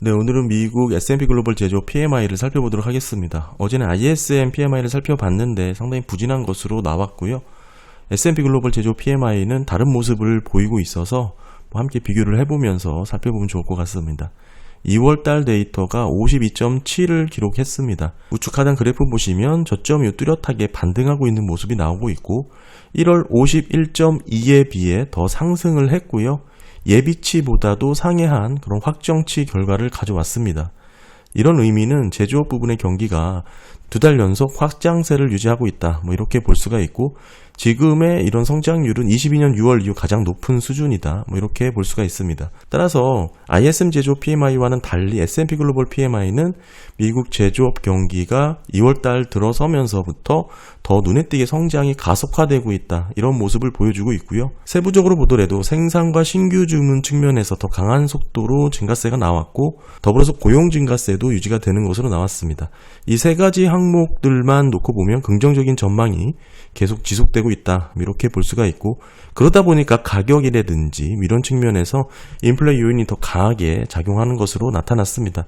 네, 오늘은 미국 S&P 글로벌 제조업 PMI를 살펴보도록 하겠습니다. 어제는 ISM PMI를 살펴봤는데 상당히 부진한 것으로 나왔고요. S&P 글로벌 제조업 PMI는 다른 모습을 보이고 있어서 함께 비교를 해보면서 살펴보면 좋을 것 같습니다. 2월달 데이터가 52.7을 기록했습니다. 우측 하단 그래프 보시면 저점이 뚜렷하게 반등하고 있는 모습이 나오고 있고 1월 51.2에 비해 더 상승을 했고요. 예비치보다도 상회한 그런 확정치 결과를 가져왔습니다. 이런 의미는 제조업 부분의 경기가 2달 연속 확장세를 유지하고 있다. 이렇게 볼 수가 있고 지금의 이런 성장률은 22년 6월 이후 가장 높은 수준이다. 이렇게 볼 수가 있습니다. 따라서 ISM 제조업 PMI와는 달리 S&P 글로벌 PMI는 미국 제조업 경기가 2월달 들어서면서부터 더 눈에 띄게 성장이 가속화되고 있다. 이런 모습을 보여주고 있고요. 세부적으로 보더라도 생산과 신규 주문 측면에서 더 강한 속도로 증가세가 나왔고 더불어서 고용 증가세도 유지가 되는 것으로 나왔습니다. 이 세 가지 항목들만 놓고 보면 긍정적인 전망이 계속 지속되고 있다. 이렇게 볼 수가 있고 그러다 보니까 가격이라든지 이런 측면에서 인플레 요인이 더 강하게 작용하는 것으로 나타났습니다.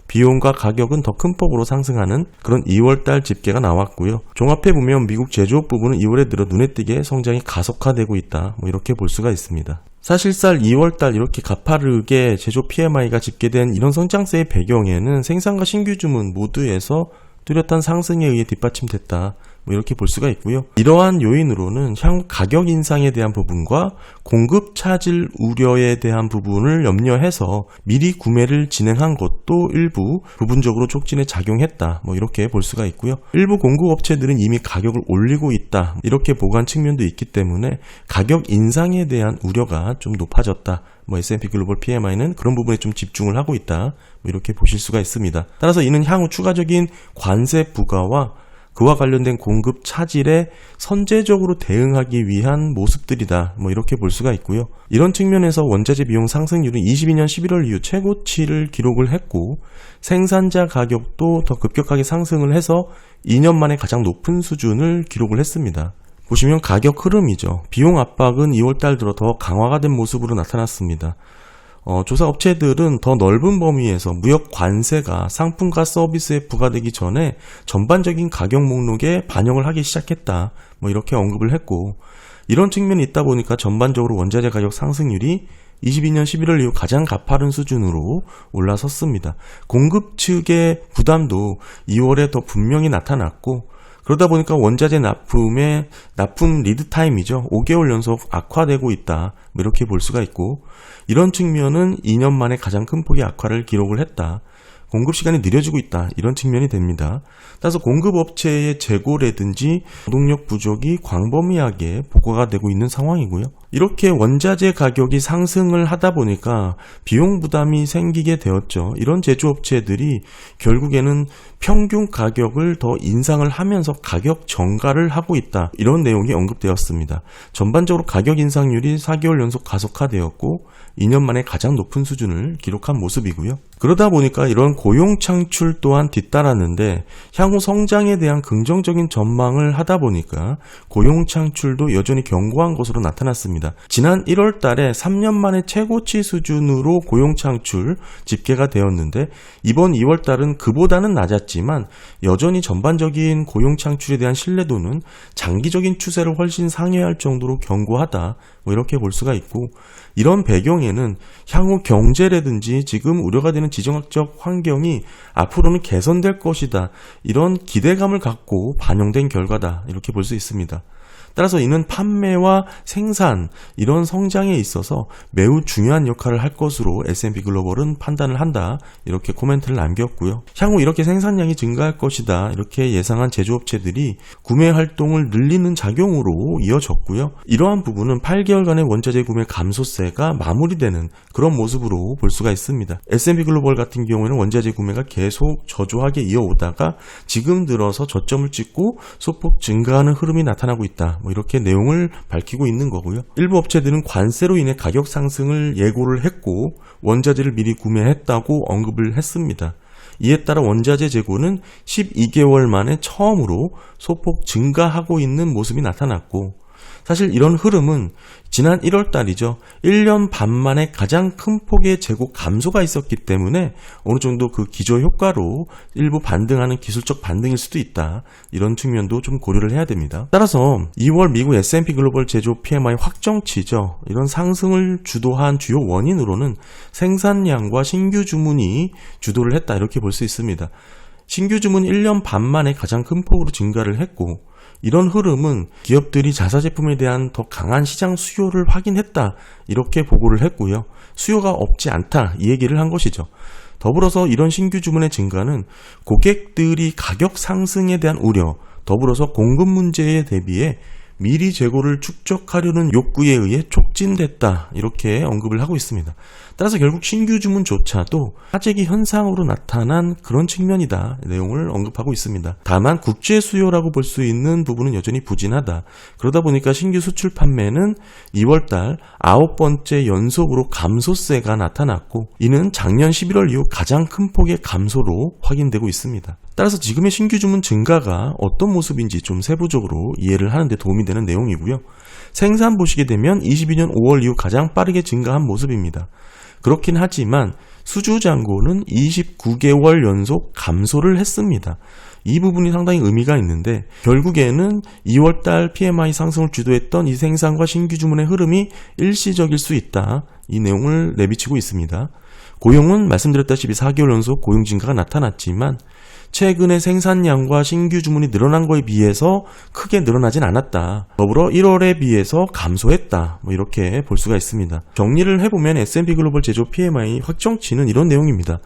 비용과 가격은 더 큰 폭으로 상승하는 그런 2월달 집계가 나왔고요. 종합해보면 미국 제조업 부분은 2월에 들어 눈에 띄게 성장이 가속화되고 있다. 이렇게 볼 수가 있습니다. 사실상 2월달 이렇게 가파르게 제조업 PMI가 집계된 이런 성장세의 배경에는 생산과 신규 주문 모두에서 뚜렷한 상승에 의해 뒷받침됐다. 이렇게 볼 수가 있고요. 이러한 요인으로는 향후 가격 인상에 대한 부분과 공급 차질 우려에 대한 부분을 염려해서 미리 구매를 진행한 것도 일부 부분적으로 촉진에 작용했다. 이렇게 볼 수가 있고요. 일부 공급업체들은 이미 가격을 올리고 있다. 이렇게 보고한 측면도 있기 때문에 가격 인상에 대한 우려가 좀 높아졌다. S&P 글로벌 PMI는 그런 부분에 좀 집중을 하고 있다. 이렇게 보실 수가 있습니다. 따라서 이는 향후 추가적인 관세 부과와 그와 관련된 공급 차질에 선제적으로 대응하기 위한 모습들이다. 이렇게 볼 수가 있고요. 이런 측면에서 원자재 비용 상승률은 22년 11월 이후 최고치를 기록을 했고 생산자 가격도 더 급격하게 상승을 해서 2년 만에 가장 높은 수준을 기록을 했습니다. 보시면 가격 흐름이죠. 비용 압박은 2월달 들어 더 강화가 된 모습으로 나타났습니다. 조사 업체들은 더 넓은 범위에서 무역 관세가 상품과 서비스에 부과되기 전에 전반적인 가격 목록에 반영을 하기 시작했다. 이렇게 언급을 했고 이런 측면이 있다 보니까 전반적으로 원자재 가격 상승률이 22년 11월 이후 가장 가파른 수준으로 올라섰습니다. 공급 측의 부담도 2월에 더 분명히 나타났고 그러다 보니까 원자재 납품의 납품 리드 타임이죠. 5개월 연속 악화되고 있다. 이렇게 볼 수가 있고 이런 측면은 2년 만에 가장 큰 폭의 악화를 기록을 했다. 공급 시간이 느려지고 있다. 이런 측면이 됩니다. 따라서 공급업체의 재고라든지 노동력 부족이 광범위하게 보고가 되고 있는 상황이고요. 이렇게 원자재 가격이 상승을 하다 보니까 비용 부담이 생기게 되었죠. 이런 제조업체들이 결국에는 평균 가격을 더 인상을 하면서 가격 정가를 하고 있다. 이런 내용이 언급되었습니다. 전반적으로 가격 인상률이 4개월 연속 가속화되었고 2년 만에 가장 높은 수준을 기록한 모습이고요. 그러다 보니까 이런 고용 창출 또한 뒤따랐는데 향후 성장에 대한 긍정적인 전망을 하다 보니까 고용 창출도 여전히 견고한 것으로 나타났습니다. 지난 1월 달에 3년 만에 최고치 수준으로 고용 창출 집계가 되었는데 이번 2월 달은 그보다는 낮았지만 여전히 전반적인 고용 창출에 대한 신뢰도는 장기적인 추세를 훨씬 상회할 정도로 견고하다. 이렇게 볼 수가 있고 이런 배경에는 향후 경제라든지 지금 우려가 되는 지정학적 환경이 앞으로는 개선될 것이다. 이런 기대감을 갖고 반영된 결과다. 이렇게 볼 수 있습니다. 따라서 이는 판매와 생산 이런 성장에 있어서 매우 중요한 역할을 할 것으로 S&P 글로벌은 판단을 한다. 이렇게 코멘트를 남겼고요. 향후 이렇게 생산량이 증가할 것이다. 이렇게 예상한 제조업체들이 구매 활동을 늘리는 작용으로 이어졌고요. 이러한 부분은 8개월간의 원자재 구매 감소세가 마무리되는 그런 모습으로 볼 수가 있습니다. S&P 글로벌 같은 경우에는 원자재 구매가 계속 저조하게 이어오다가 지금 들어서 저점을 찍고 소폭 증가하는 흐름이 나타나고 있다. 이렇게 내용을 밝히고 있는 거고요. 일부 업체들은 관세로 인해 가격 상승을 예고를 했고 원자재를 미리 구매했다고 언급을 했습니다. 이에 따라 원자재 재고는 12개월 만에 처음으로 소폭 증가하고 있는 모습이 나타났고 사실 이런 흐름은 지난 1월 달이죠. 1년 반 만에 가장 큰 폭의 재고 감소가 있었기 때문에 어느 정도 그 기저 효과로 일부 반등하는 기술적 반등일 수도 있다. 이런 측면도 좀 고려를 해야 됩니다. 따라서 2월 미국 S&P 글로벌 제조 PMI 확정치죠. 이런 상승을 주도한 주요 원인으로는 생산량과 신규 주문이 주도를 했다. 이렇게 볼 수 있습니다. 신규 주문 1년 반 만에 가장 큰 폭으로 증가를 했고, 이런 흐름은 기업들이 자사 제품에 대한 더 강한 시장 수요를 확인했다. 이렇게 보고를 했고요. 수요가 없지 않다. 이 얘기를 한 것이죠. 더불어서 이런 신규 주문의 증가는 고객들이 가격 상승에 대한 우려, 더불어서 공급 문제에 대비해 미리 재고를 축적하려는 욕구에 의해 촉진됐다. 이렇게 언급을 하고 있습니다. 따라서 결국 신규 주문조차도 하재기 현상으로 나타난 그런 측면이다. 내용을 언급하고 있습니다. 다만 국제 수요라고 볼 수 있는 부분은 여전히 부진하다. 그러다 보니까 신규 수출 판매는 2월달 9번째 연속으로 감소세가 나타났고, 이는 작년 11월 이후 가장 큰 폭의 감소로 확인되고 있습니다. 따라서 지금의 신규 주문 증가가 어떤 모습인지 좀 세부적으로 이해를 하는 데 도움이 되는 내용이고요. 생산 보시게 되면 22년 5월 이후 가장 빠르게 증가한 모습입니다. 그렇긴 하지만 수주 잔고는 29개월 연속 감소를 했습니다. 이 부분이 상당히 의미가 있는데, 결국에는 2월달 PMI 상승을 주도했던 이 생산과 신규 주문의 흐름이 일시적일 수 있다. 이 내용을 내비치고 있습니다. 고용은 말씀드렸다시피 4개월 연속 고용 증가가 나타났지만 최근에 생산량과 신규 주문이 늘어난 거에 비해서 크게 늘어나진 않았다. 더불어 1월에 비해서 감소했다. 이렇게 볼 수가 있습니다. 정리를 해보면 S&P 글로벌 제조 PMI 확정치는 이런 내용입니다.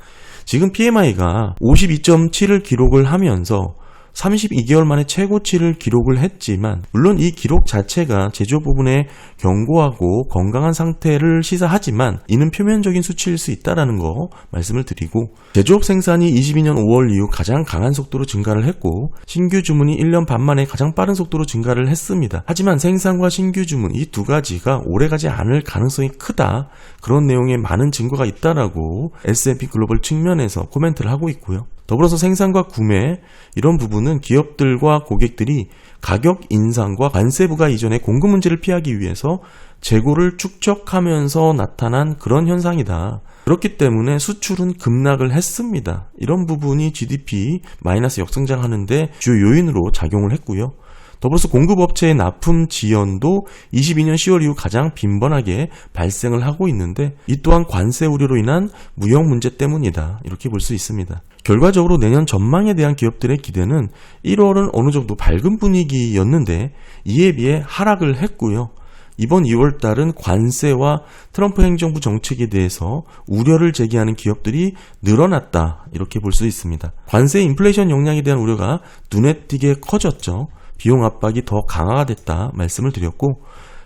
지금 PMI가 52.7을 기록을 하면서 32개월 만에 최고치를 기록을 했지만, 물론 이 기록 자체가 제조 부분에 견고하고 건강한 상태를 시사하지만 이는 표면적인 수치일 수 있다는 거 말씀을 드리고, 제조업 생산이 22년 5월 이후 가장 강한 속도로 증가를 했고, 신규 주문이 1년 반 만에 가장 빠른 속도로 증가를 했습니다. 하지만 생산과 신규 주문 이 두 가지가 오래가지 않을 가능성이 크다. 그런 내용의 많은 증거가 있다라고 S&P 글로벌 측면에서 코멘트를 하고 있고요. 더불어서 생산과 구매, 이런 부분은 기업들과 고객들이 가격 인상과 관세 부과 이전의 공급 문제를 피하기 위해서 재고를 축적하면서 나타난 그런 현상이다. 그렇기 때문에 수출은 급락을 했습니다. 이런 부분이 GDP 마이너스 역성장하는데 주요 요인으로 작용을 했고요. 더불어서 공급업체의 납품 지연도 22년 10월 이후 가장 빈번하게 발생을 하고 있는데, 이 또한 관세 우려로 인한 무역 문제 때문이다. 이렇게 볼 수 있습니다. 결과적으로 내년 전망에 대한 기업들의 기대는 1월은 어느 정도 밝은 분위기였는데 이에 비해 하락을 했고요. 이번 2월 달은 관세와 트럼프 행정부 정책에 대해서 우려를 제기하는 기업들이 늘어났다. 이렇게 볼 수 있습니다. 관세 인플레이션 영향에 대한 우려가 눈에 띄게 커졌죠. 비용 압박이 더 강화가 됐다 말씀을 드렸고,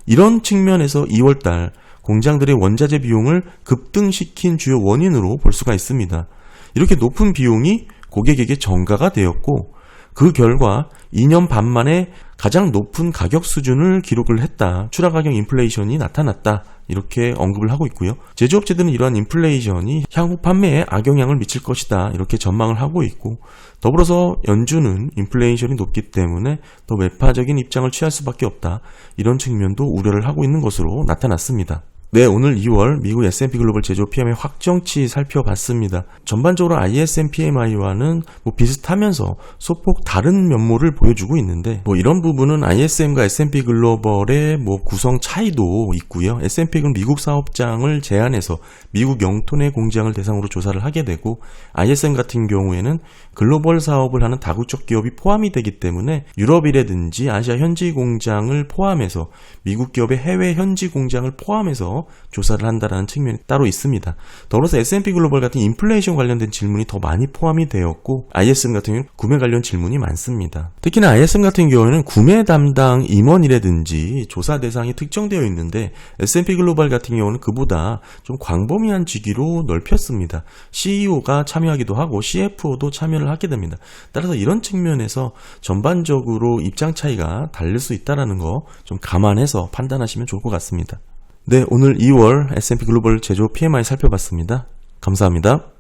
이런 측면에서 2월달 공장들의 원자재 비용을 급등시킨 주요 원인으로 볼 수가 있습니다. 이렇게 높은 비용이 고객에게 전가가 되었고, 그 결과 2년 반 만에 가장 높은 가격 수준을 기록을 했다. 추가가격 인플레이션이 나타났다. 이렇게 언급을 하고 있고요. 제조업체들은 이러한 인플레이션이 향후 판매에 악영향을 미칠 것이다. 이렇게 전망을 하고 있고, 더불어서 연준은 인플레이션이 높기 때문에 더 매파적인 입장을 취할 수밖에 없다. 이런 측면도 우려를 하고 있는 것으로 나타났습니다. 네, 오늘 2월 미국 S&P 글로벌 제조 PMI 확정치 살펴봤습니다. 전반적으로 ISM PMI와는 비슷하면서 소폭 다른 면모를 보여주고 있는데, 이런 부분은 ISM과 S&P 글로벌의 구성 차이도 있고요. S&P는 미국 사업장을 제한해서 미국 영토 내 공장을 대상으로 조사를 하게 되고, ISM 같은 경우에는 글로벌 사업을 하는 다국적 기업이 포함이 되기 때문에 유럽이라든지 아시아 현지 공장을 포함해서 미국 기업의 해외 현지 공장을 포함해서 조사를 한다는 측면이 따로 있습니다. 더불어서 S&P 글로벌 같은 인플레이션 관련된 질문이 더 많이 포함이 되었고, ISM 같은 경우는 구매 관련 질문이 많습니다. 특히나 ISM 같은 경우에는 구매 담당 임원이라든지 조사 대상이 특정되어 있는데, S&P 글로벌 같은 경우는 그보다 좀 광범위한 직위로 넓혔습니다. CEO가 참여하기도 하고 CFO도 참여를 하게 됩니다. 따라서 이런 측면에서 전반적으로 입장 차이가 다를 수 있다는 거 좀 감안해서 판단하시면 좋을 것 같습니다. 네, 오늘 2월 S&P 글로벌 제조 PMI 살펴봤습니다. 감사합니다.